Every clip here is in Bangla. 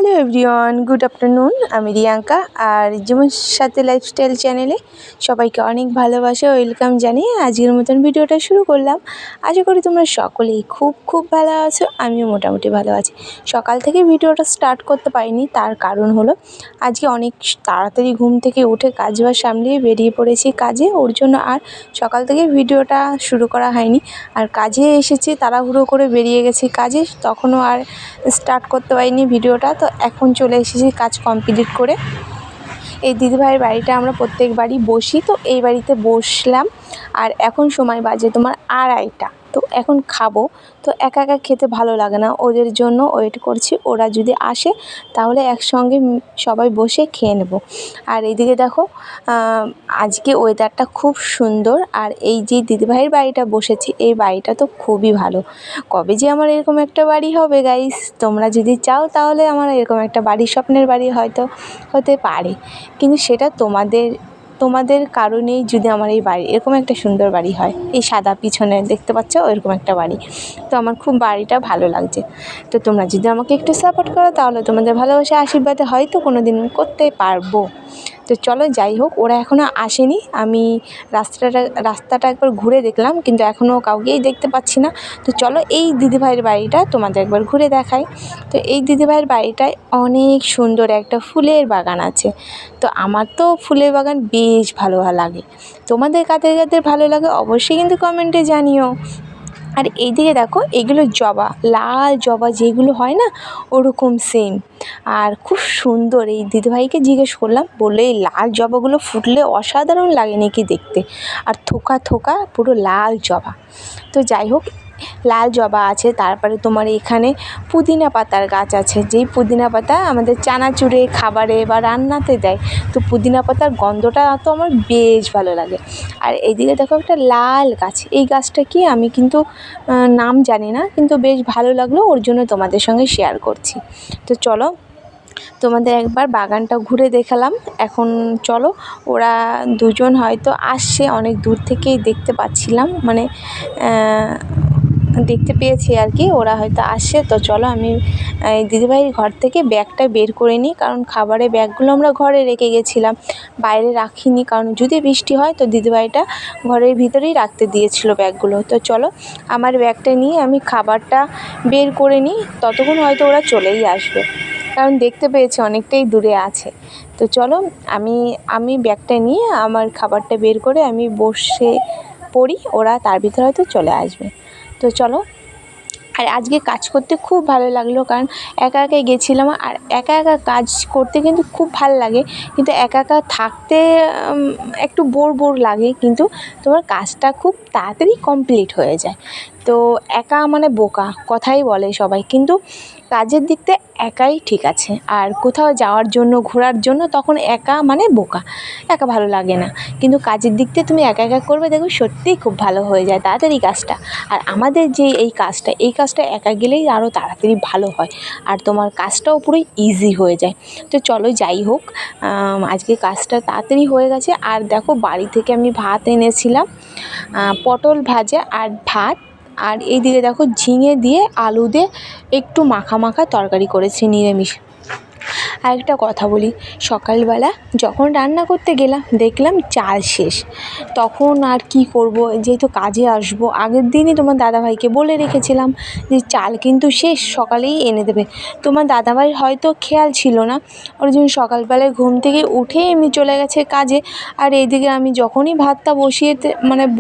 Hello everyone, good afternoon. আমি রিয়াঙ্কা আর জীবন সাথী লাইফস্টাইল চ্যানেলে সবাইকে অনেক ভালোবাসা ওয়েলকাম জানিয়ে আজকের মতন ভিডিওটা শুরু করলাম। আশা করি তোমরা সকলেই খুব ভালো আছো। আমিও মোটামুটি ভালো আছি। সকাল থেকে ভিডিওটা স্টার্ট করতে পারিনি, তার কারণ হলো আজকে অনেক তাড়াতাড়ি ঘুম থেকে উঠে কাজবাজ সামলিয়ে বেরিয়ে পড়েছি কাজে, ওর জন্য আর সকাল থেকে ভিডিওটা শুরু করা হয়নি। আর কাজে এসেছি, তাড়াহুড়ো করে বেরিয়ে গেছি কাজে, তখনও আর স্টার্ট করতে পারিনি ভিডিওটা। তো এখন চলে এসেছি কাজ কমপ্লিট করে। এই দিদিভাইয়ের বাড়িটা আমরা প্রত্যেকবারই বসি, তো এই বাড়িতে বসলাম। আর এখন সময় বাজে তোমার 2:30। তো এখন খাবো, তো একা একা খেতে ভালো লাগে না, ওদের জন্য ওয়েট করছি। ওরা যদি আসে তাহলে একসঙ্গে সবাই বসে খেয়ে নেব। আর এইদিকে দেখো, আজকে ওয়েদারটা খুব সুন্দর। আর এই যে দিদিভাইয়ের বাড়িটা বসেছি, এই বাড়িটা তো খুবই ভালো। কবে যে আমার এরকম একটা বাড়ি হবে গাইস, তোমরা যদি চাও তাহলে আমার এরকম একটা বাড়ি, স্বপ্নের বাড়ি হয়তো হতে পারে, কিন্তু সেটা তোমাদের কারণেই যদি আমার এই বাড়ি এরকম একটা সুন্দর বাড়ি হয়। এই সাদা পিছনে দেখতে পাচ্ছ এরকম একটা বাড়ি, তো আমার খুব বাড়িটা ভালো লাগছে। তো তোমরা যদি আমাকে একটু সাপোর্ট করো তাহলে তোমাদের ভালোবাসা আশীর্বাদে হয়তো কোনো দিন করতে পারবো। তো চলো, যাই হোক, ওরা এখনও আসেনি। আমি রাস্তাটা একবার ঘুরে দেখলাম, কিন্তু এখনও কাউকেই দেখতে পাচ্ছি না। তো চলো এই দিদিভাইয়ের বাড়িটা তোমাদের একবার ঘুরে দেখাই। তো এই দিদিভাইয়ের বাড়িটায় অনেক সুন্দর একটা ফুলের বাগান আছে। তো আমার তো ফুলের বাগান বেশ ভালো লাগে। তোমাদের কাদের কাদের ভালো লাগে অবশ্যই কিন্তু কমেন্টে জানিও। আর এইদিকে দেখো, এগুলো জবা, লাল জবা যেগুলো হয় না, ওরকম সেম। আর খুব সুন্দর। এই দিদিভাইকে জিজ্ঞেস করলাম, বললে এই লাল জবাগুলো ফুটলে অসাধারণ লাগে নাকি দেখতে, আর থোকা থোকা পুরো লাল জবা। তো যাই হোক, লাল জবা আছে। তারপরে তোমার এখানে পুদিনা পাতার গাছ আছে, যেই পুদিনা পাতা আমাদের চানাচুরে, খাবারে বা রান্নাতে দেয়। তো পুদিনা পাতার গন্ধটা তো আমার বেশ ভালো লাগে। আর এইদিকে দেখো একটা লাল গাছ, এই গাছটা কি আমি কিন্তু নাম জানি না, কিন্তু বেশ ভালো লাগলো, ওর জন্য তোমাদের সঙ্গে শেয়ার করছি। তো চলো, তোমাদের একবার বাগানটা ঘুরে দেখালাম। এখন চলো, ওরা দুজন হয়তো আসছে, অনেক দূর থেকেই দেখতে পাচ্ছিলাম, মানে দেখতে পেয়েছি আর কি, ওরা হয়তো আসছে। তো চলো, আমি দিদিভাইয়ের ঘর থেকে ব্যাগটা বের করে নিই, কারণ খাবারের ব্যাগগুলো আমরা ঘরে রেখে গেছিলাম, বাইরে রাখিনি, কারণ যদি বৃষ্টি হয় তো দিদিভাইটা ঘরের ভিতরেই রাখতে দিয়েছিল ব্যাগগুলো। তো চলো, আমার ব্যাগটা নিয়ে আমি খাবারটা বের করে নিই, ততক্ষণ হয়তো ওরা চলেই আসবে, কারণ দেখতে পেয়েছি অনেকটাই দূরে আছে। তো চলো, আমি ব্যাগটা নিয়ে আমার খাবারটা বের করে আমি বসে পড়ি, ওরা তার ভিতরে হয়তো চলে আসবে। তো চলো। আর আজকে কাজ করতে খুব ভালো লাগলো, কারণ একা একাই গেছিলাম। আর একা একা কাজ করতে কিন্তু খুব ভালো লাগে, কিন্তু একা একা থাকতে একটু বোর লাগে, কিন্তু তোমার কাজটা খুব তাড়াতাড়ি কমপ্লিট হয়ে যায়। তো একা মানে বোকা কথাই বলে সবাই, কিন্তু কাজের দিক থেকে একাই ঠিক আছে। আর কোথাও যাওয়ার জন্য, ঘোরার জন্য তখন একা মানে বোকা, একা ভালো লাগে না। কিন্তু কাজের দিক থেকে তুমি একা একা করবে, দেখো সত্যিই খুব ভালো হয়ে যায় তাড়াতাড়ি কাজটা। আর আমাদের যে এই কাজটা একা গেলেই আরও তাড়াতাড়ি ভালো হয়, আর তোমার কাজটাও পুরোই ইজি হয়ে যায়। তো চলো, যাই হোক, আজকে কাজটা তাড়াতাড়ি হয়ে গেছে। আর দেখো, বাড়ি থেকে আমি ভাত এনেছিলাম, পটল ভাজা আর ভাত। আর এইদিকে দেখো, ঝিঙে দিয়ে আলু দিয়ে একটু মাখা মাখা তরকারি করেছি, নিরামিষ। আর একটা কথা বলি, সকালবেলা যখন রান্না করতে গেলাম দেখলাম চাল শেষ। তখন আর কি করব, যেহেতু কাজে আসবো, আগের দিনই তোমার দাদাভাইকে বলে রেখেছিলাম যে চাল কিন্তু শেষ, সকালেই এনে দেবে। তোমার দাদাভাই হয়তো খেয়াল ছিল না, ওর জন্য সকালবেলায় ঘুম থেকে উঠে এমনি চলে গেছে কাজে। আর এইদিকে আমি যখনই ভাতটা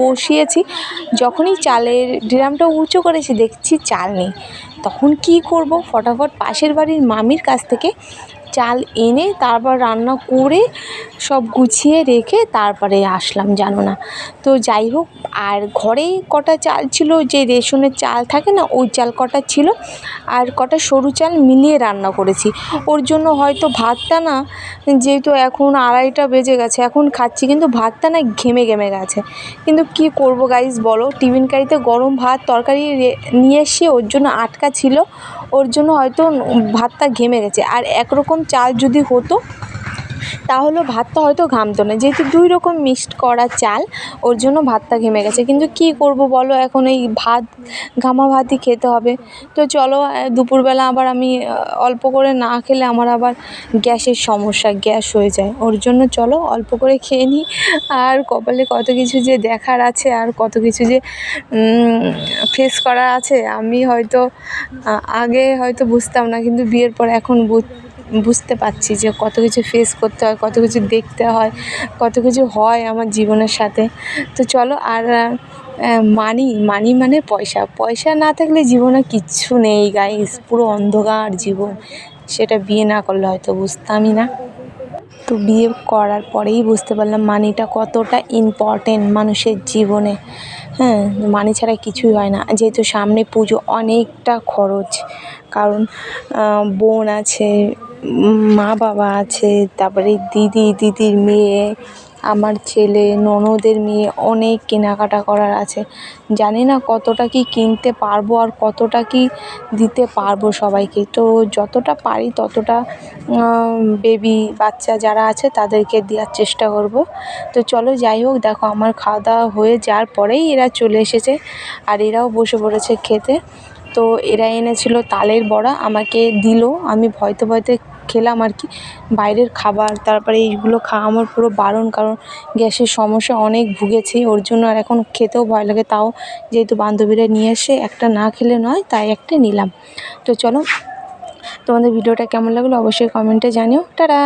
বসিয়েছি, যখনই চালের ড্রামটা উঁচু করেছি দেখছি চাল নেই। তখন কি করব, ফটাফট পাশের বাড়ির মামির কাছ থেকে চাল এনে তারপর রান্না করে সব গুছিয়ে রেখে তারপরে আসলাম, জানো না। তো যাই হোক, আর ঘরেই কটা চাল ছিল, যে রেশনের চাল থাকে না, ওই চাল কটা ছিল, আর কটা সরু চাল মিলিয়ে রান্না করেছি। ওর জন্য হয়তো ভাতটা না, যেহেতু এখন 2:30 বেজে গেছে, এখন খাচ্ছি, কিন্তু ভাতটা না ঘেমে গেছে। কিন্তু কি করব গাইস বলো, টিফিন কারিতে গরম ভাত তরকারি নিয়ে এসে ওর জন্য আটকা ছিল, ওর জন্য হয়তো ভাতটা ঘেমে গেছে। আর একরকম চাল যদি হতো তাহলেও ভাতটা হয়তো ঘামতো না, যেহেতু 2 রকম মিক্সড করা চাল, ওর জন্য ভাতটা ঘেমে গেছে। কিন্তু কী করব বলো, এখন এই ভাত ঘামা ভাতই খেতে হবে। তো চলো দুপুরবেলা আবার আমি অল্প করে না খেলে আমার আবার গ্যাসের সমস্যা, গ্যাস হয়ে যায়। ওর জন্য চলো অল্প করে খেয়ে নিই। আর কপালে কত কিছু যে দেখার আছে, আর কত কিছু যে ফেস করার আছে, আমি হয়তো আগে হয়তো বুঝতাম না, কিন্তু বিয়ের পর এখন বুঝতে পারছি যে কত কিছু ফেস করতে হয়, কত কিছু দেখতে হয়, কত কিছু হয় আমার জীবনের সাথে। তো চলো, আর মানি মানে পয়সা, পয়সা না থাকলে জীবনে কিচ্ছু নেই গাইস, পুরো অন্ধকার জীবন। সেটা বিয়ে না করলে হয়তো বুঝতামই না। তো বিয়ে করার পরেই বুঝতে পারলাম মানিটা কতটা ইম্পর্টেন্ট মানুষের জীবনে। হ্যাঁ, মানি ছাড়া কিছুই হয় না। যেহেতু সামনে পুজো, অনেকটা খরচ, কারণ বোন আছে, মা বাবা আছে, তারপরে দিদির মেয়ে, আমার ছেলে, ননদের মেয়ে, অনেক কেনাকাটা করার আছে। জানি না কতটা কি কিনতে পারবো আর কতটা কি দিতে পারবো সবাইকে। তো যতটা পারি ততটা বেবি বাচ্চা যারা আছে তাদেরকে দেওয়ার চেষ্টা করব। তো চলো, যাই হোক, দেখো আমার খাওয়া দাওয়া হয়ে যাওয়ার পরেই এরা চলে এসেছে, আর এরাও বসে পড়েছে খেতে। তো এরা এনেছিল তালের বড়া, আমাকে দিল, আমি ভয়তে ভয়তে খেলাম আর কি। বাইরের খাবার, তারপরে এইগুলো খাওয়া আমার পুরো বারণ, কারণ গ্যাসের সমস্যা অনেক ভুগেছি, ওর জন্য আর এখন খেতেও ভয় লাগে। তাও যেহেতু বান্ধবীরা নিয়ে এসে একটা না খেলে নয়, তাই একটা নিলাম। তো চলো, তোমাদের ভিডিওটা কেমন লাগলো অবশ্যই কমেন্টে জানিও। টাটা।